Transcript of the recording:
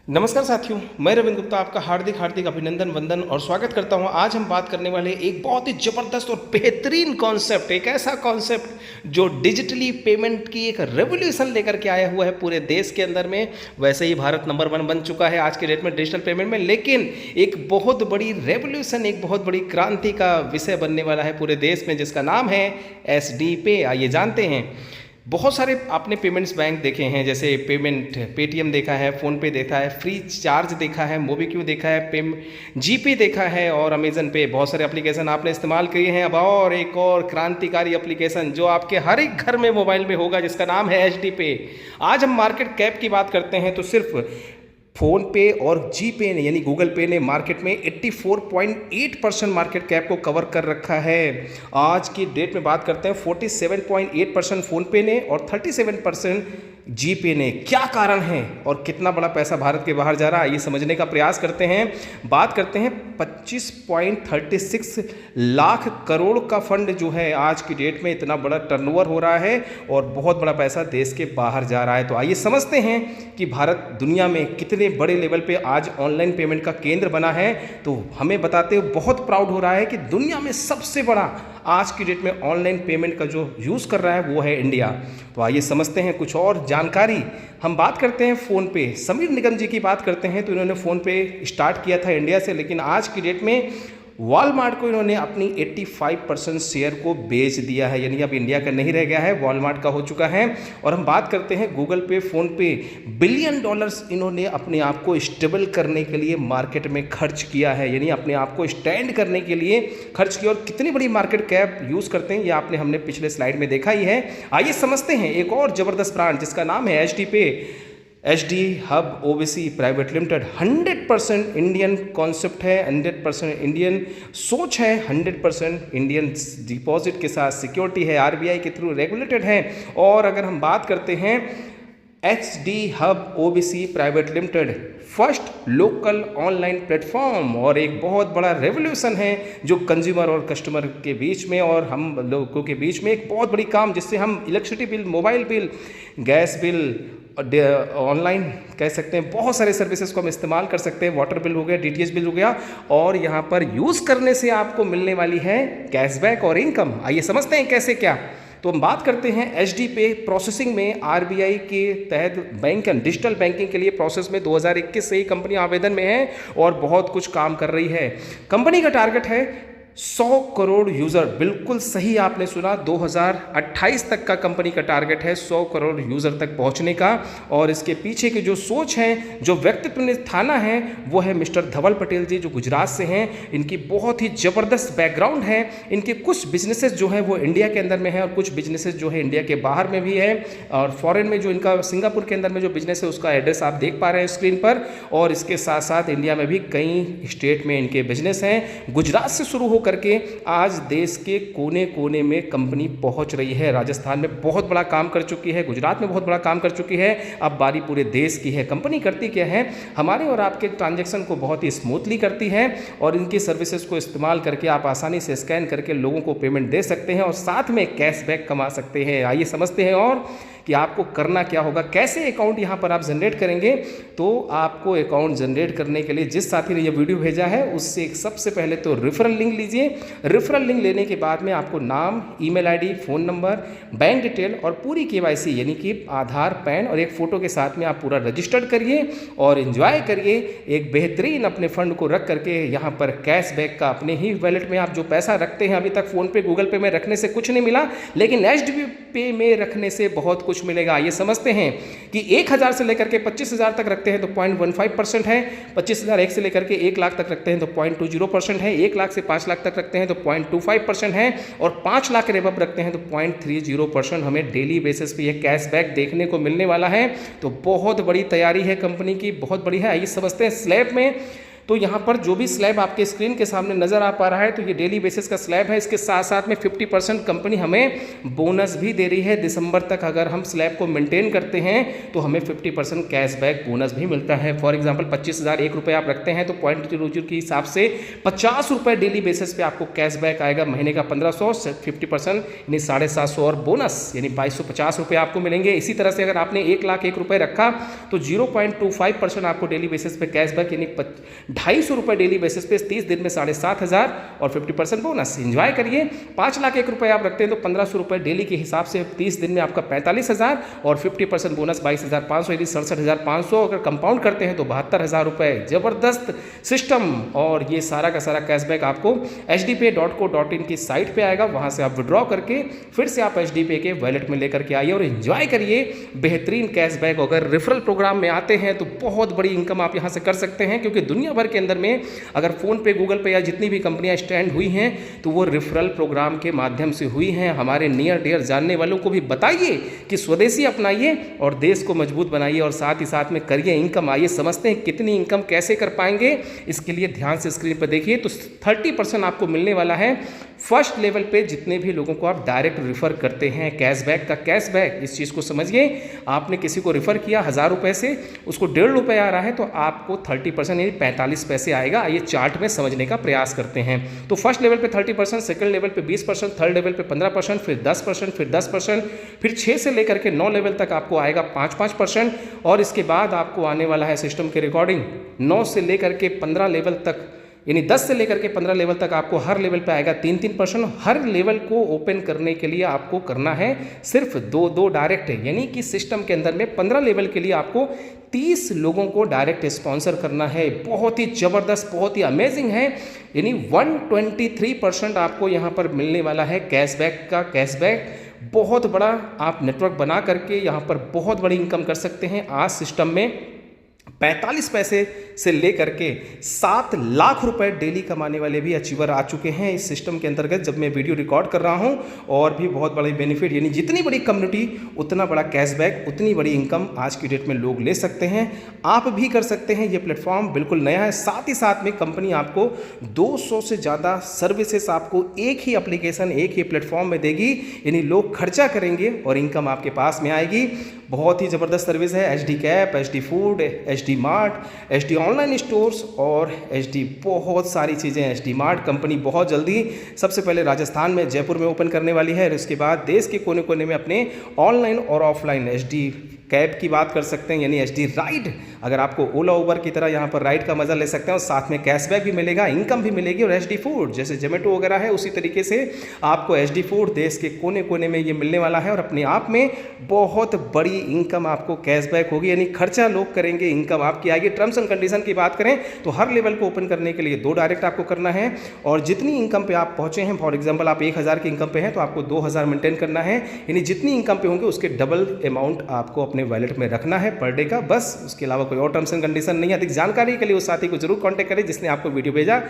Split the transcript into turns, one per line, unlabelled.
नमस्कार साथियों, मैं रविंद्र गुप्ता आपका हार्दिक हार्दिक अभिनंदन वंदन और स्वागत करता हूं। आज हम बात करने वाले एक बहुत ही ज़बरदस्त और बेहतरीन कॉन्सेप्ट, एक ऐसा कॉन्सेप्ट जो डिजिटली पेमेंट की एक रेवोल्यूशन लेकर के आया हुआ है पूरे देश के अंदर में। वैसे ही भारत नंबर 1 बन चुका है आज के डेट में डिजिटल पेमेंट में, लेकिन एक बहुत बड़ी रेवोल्यूशन, एक बहुत बड़ी क्रांति का विषय बनने वाला है पूरे देश में, जिसका नाम है SD पे। आइए जानते हैं। बहुत सारे आपने पेमेंट्स बैंक देखे हैं, जैसे पेमेंट पेटीएम देखा है, फ़ोनपे देखा है, फ्री चार्ज देखा है, मोबीक्विक देखा है, जीपे देखा है और अमेजन पे। बहुत सारे एप्लीकेशन आपने इस्तेमाल किए हैं। अब और एक और क्रांतिकारी एप्लीकेशन जो आपके हर एक घर में मोबाइल में होगा, जिसका नाम है SD पे। आज हम मार्केट कैप की बात करते हैं तो सिर्फ फ़ोन पे और जी पे ने यानी गूगल पे ने मार्केट में 84.8% मार्केट कैप को कवर कर रखा है। आज की डेट में बात करते हैं 47.8% फ़ोन पे ने और 37% जी पे ने। क्या कारण है और कितना बड़ा पैसा भारत के बाहर जा रहा है, ये समझने का प्रयास करते हैं। बात करते हैं 25.36 लाख करोड़ का फंड जो है आज की डेट में इतना बड़ा टर्नओवर हो रहा है और बहुत बड़ा पैसा देश के बाहर जा रहा है। तो आइए समझते हैं कि भारत दुनिया में कितने बड़े लेवल पे आज ऑनलाइन पेमेंट का केंद्र बना है। तो हमें बताते हुए बहुत प्राउड हो रहा है कि दुनिया में सबसे बड़ा आज की डेट में ऑनलाइन पेमेंट का जो यूज़ कर रहा है वो है इंडिया। तो आइए समझते हैं कुछ और जानकारी। हम बात करते हैं फ़ोन पे। समीर निगम जी की बात करते हैं तो इन्होंने फ़ोन पे स्टार्ट किया था इंडिया से, लेकिन आज की डेट में वॉलमार्ट को इन्होंने अपनी 85% शेयर को बेच दिया है, यानी अब इंडिया का नहीं रह गया है, वॉलमार्ट का हो चुका है। और हम बात करते हैं गूगल पे, फ़ोन पे, बिलियन डॉलर्स इन्होंने अपने आप को स्टेबल करने के लिए मार्केट में खर्च किया है, यानी अपने आप को स्टैंड करने के लिए खर्च किया। और कितनी बड़ी मार्केट कैप यूज़ करते हैं ये हमने पिछले स्लाइड में देखा ही है। आइए समझते हैं एक और ज़बरदस्त ब्रांड जिसका नाम है SD पे। SD hub OBC private limited 100% Indian concept है, 100% इंडियन सोच है, 100% इंडियन डिपॉजिट के साथ सिक्योरिटी है, RBI के थ्रू रेगुलेटेड है। और अगर हम बात करते हैं SD hub OBC private limited first local online platform और एक बहुत बड़ा रेवोल्यूशन है जो कंज्यूमर और कस्टमर के बीच में और हम लोगों के बीच में एक बहुत बड़ी काम, जिससे हम electricity bill, mobile bill, gas bill, online कह सकते हैं बहुत सारे सर्विसेज को हम इस्तेमाल कर सकते हैं। वाटर बिल हो गया, DTH बिल हो गया और यहाँ पर यूज़ करने से आपको मिलने वाली है कैशबैक और इनकम। आइए समझते हैं कैसे क्या। तो हम बात करते हैं SD पे प्रोसेसिंग में RBI के तहत बैंक एंड डिजिटल बैंकिंग के लिए प्रोसेस में 2021 से ही कंपनी आवेदन में है और बहुत कुछ काम कर रही है। कंपनी का टारगेट है 100 करोड़ यूज़र। बिल्कुल सही आपने सुना, 2028 तक का कंपनी का टारगेट है 100 करोड़ यूज़र तक पहुंचने का। और इसके पीछे की जो सोच है, जो व्यक्तित्व ने ठाना है, वो है मिस्टर धवल पटेल जी जो गुजरात से हैं। इनकी बहुत ही ज़बरदस्त बैकग्राउंड है। इनके कुछ बिजनेसेस जो है वो इंडिया के अंदर में है और कुछ बिजनेसेस जो है इंडिया के बाहर में भी है। और फॉरेन में जो इनका सिंगापुर के अंदर में जो बिजनेस है उसका एड्रेस आप देख पा रहे हैं स्क्रीन पर। और इसके साथ साथ इंडिया में भी कई स्टेट में इनके बिजनेस हैं। गुजरात से शुरू करके आज देश के कोने कोने में कंपनी पहुंच रही है। राजस्थान में बहुत बड़ा काम कर चुकी है, गुजरात में बहुत बड़ा काम कर चुकी है, अब बारी पूरे देश की है। कंपनी करती क्या है, हमारे और आपके ट्रांजैक्शन को बहुत ही स्मूथली करती है और इनकी सर्विसेज को इस्तेमाल करके आप आसानी से स्कैन करके लोगों को पेमेंट दे सकते हैं और साथ में कैशबैक कमा सकते हैं। आइए समझते हैं और कि आपको करना क्या होगा, कैसे अकाउंट यहाँ पर आप जनरेट करेंगे। तो आपको अकाउंट जनरेट करने के लिए जिस साथी ने ये वीडियो भेजा है उससे एक सबसे पहले तो रेफरल लिंक लीजिए। रेफरल लिंक लेने के बाद में आपको नाम, email ID, phone number, bank detail और पूरी KYC यानी कि आधार, पैन और एक फ़ोटो के साथ में आप पूरा रजिस्टर्ड करिए और एंजॉय करिए। एक बेहतरीन अपने फंड को रख करके यहाँ पर कैशबैक का अपने ही वॉलेट में आप जो पैसा रखते हैं, अभी तक फ़ोन पे, गूगल पे में रखने से कुछ नहीं मिला, लेकिन SD पे में रखने से बहुत कुछ मिलेगा। ये समझते हैं कि 1000 से लेकर के 25,000 तक रखते हैं तो 0.15% है, 25,000 1 से लेकर के 1 लाख तक रखते हैं तो 0.20% है, 1 लाख से 5 लाख तक रखते हैं तो 0.25% है और 5 लाख के रेबअप रखते हैं तो 0.30% हमें डेली बेसिस पे ये कैशबैक देखने को मिलने वाला है। तो बहुत बड़ी तैयारी है कंपनी की, बहुत बड़ी है। आइए समझते हैं स्लैब में तो यहाँ पर जो भी स्लैब आपके स्क्रीन के सामने नज़र आ पा रहा है, तो ये डेली बेसिस का स्लैब है। इसके साथ साथ में 50% कंपनी हमें बोनस भी दे रही है। दिसंबर तक अगर हम स्लैब को मेंटेन करते हैं तो हमें 50% कैशबैक बोनस भी मिलता है। फॉर एग्जांपल 25,000 ₹1 आप रखते हैं तो ₹0.00 के हिसाब से ₹50 डेली बेसिस पे आपको कैशबैक आएगा। महीने का 1500 से 50% यानी 750 और बोनस यानी ₹2250 आपको मिलेंगे। इसी तरह से अगर आपने ₹1,01,000 रखा तो 0.25% आपको डेली बेसिस पे कैशबैक यानी ₹250 डेली बेसिस पे 30 दिन में 7,500 और 50% बोनस। एंजॉय करिए। ₹5,01,000 आप रखते हैं तो ₹1,500 डेली के हिसाब से 30 दिन में आपका 45,000 और 50% बोनस 22,500 यानी 67,500। अगर कंपाउंड करते हैं तो ₹72,000। ज़बरदस्त सिस्टम। और ये सारा का सारा कैशबैक आपको hdpay.co.in की साइट पे आएगा। वहाँ से आप विड्रॉ करके फिर से आप HDPay के वॉलेट में लेकर के आइए और एंजॉय करिए बेहतरीन कैशबैक। अगर रेफरल प्रोग्राम में आते हैं तो बहुत बड़ी इनकम आप यहाँ से कर सकते हैं, क्योंकि दुनिया भर के अंदर में अगर फ़ोन पे, गूगल पे या जितनी भी कंपनियाँ स्टैंड हुई हैं तो वो रेफरल प्रोग्राम के माध्यम से हुई हैं। हमारे नियर डियर जानने वालों को भी बताइए कि स्वदेशी अपनाइए और देश को मजबूत बनाइए और साथ ही साथ में करिए इनकम। आइए समझते हैं कितनी इनकम कैसे कर पाएंगे। इसके लिए ध्यान से स्क्रीन पर देखिए तो 30% आपको मिलने वाला है फर्स्ट लेवल पे जितने भी लोगों को आप डायरेक्ट रिफ़र करते हैं। कैशबैक का कैशबैक, इस चीज़ को समझिए। आपने किसी को रिफ़र किया ₹1000 से, उसको ₹1.5 आ रहा है तो आपको 30% यानी 45 पैसे आएगा। ये चार्ट में समझने का प्रयास करते हैं। तो फर्स्ट लेवल पे 30%, सेकंड लेवल पे 20%, थर्ड लेवल पे 15%, फिर 10%, फिर 10%, फिर 6 से लेकर के 9 लेवल तक आपको आएगा 5% और इसके बाद आपको आने वाला है सिस्टम के रिकॉर्डिंग 9 से लेकर के 15 लेवल तक, यानी 10 से लेकर के 15 लेवल तक आपको हर लेवल पे आएगा 3%। हर लेवल को ओपन करने के लिए आपको करना है सिर्फ 2 डायरेक्ट, यानी कि सिस्टम के अंदर में 15 लेवल के लिए आपको 30 लोगों को डायरेक्ट स्पॉन्सर करना है। बहुत ही ज़बरदस्त, बहुत ही अमेजिंग है। यानी 123% आपको यहाँ पर मिलने वाला है कैशबैक का कैशबैक। बहुत बड़ा आप नेटवर्क बना करके यहाँ पर बहुत बड़ी इनकम कर सकते हैं। आज सिस्टम में 45 पैसे से लेकर के 7 लाख रुपए डेली कमाने वाले भी अचीवर आ चुके हैं इस सिस्टम के अंतर्गत जब मैं वीडियो रिकॉर्ड कर रहा हूं। और भी बहुत बड़े बेनिफिट, यानी जितनी बड़ी कम्युनिटी उतना बड़ा कैशबैक, उतनी बड़ी इनकम आज की डेट में लोग ले सकते हैं। आप भी कर सकते हैं। ये प्लेटफॉर्म बिल्कुल नया है। साथ ही साथ में कंपनी आपको 200 से ज़्यादा सर्विसेज आपको एक ही एप्लीकेशन, एक ही प्लेटफॉर्म में देगी। यानी लोग खर्चा करेंगे और इनकम आपके पास में आएगी। बहुत ही ज़बरदस्त सर्विस है। HD cap, HD food, HD mart, HD online stores और HD बहुत सारी चीज़ें। HD मार्ट कंपनी बहुत जल्दी सबसे पहले राजस्थान में, जयपुर में ओपन करने वाली है और उसके बाद देश के कोने कोने में अपने ऑनलाइन और ऑफलाइन HD कैब की बात कर सकते हैं, यानी HD राइड। अगर आपको ओला उबर की तरह यहाँ पर राइड का मज़ा ले सकते हैं और साथ में कैशबैक भी मिलेगा, इनकम भी मिलेगी। और HD फूड जैसे जोमेटो वगैरह है उसी तरीके से आपको HD फूड देश के कोने कोने में ये मिलने वाला है और अपने आप में बहुत बड़ी इनकम आपको कैशबैक होगी। यानी खर्चा लोग करेंगे, इनकम आपकी आएगी। टर्म्स एंड कंडीशन की बात करें तो हर लेवल को ओपन करने के लिए 2 डायरेक्ट आपको करना है और जितनी इनकम पे आप पहुँचे हैं, फॉर एग्जाम्पल आप 1000 की इनकम पे हैं तो आपको 2000 मेंटेन करना है। यानी जितनी इनकम पे होंगे उसके डबल अमाउंट आपको अपने वॉलेट में रखना है पर डे का, बस। उसके अलावा कोई और टर्म्स एंड कंडीशन नहीं है। अधिक जानकारी के लिए उस साथी को जरूर कांटेक्ट करें जिसने आपको वीडियो भेजा।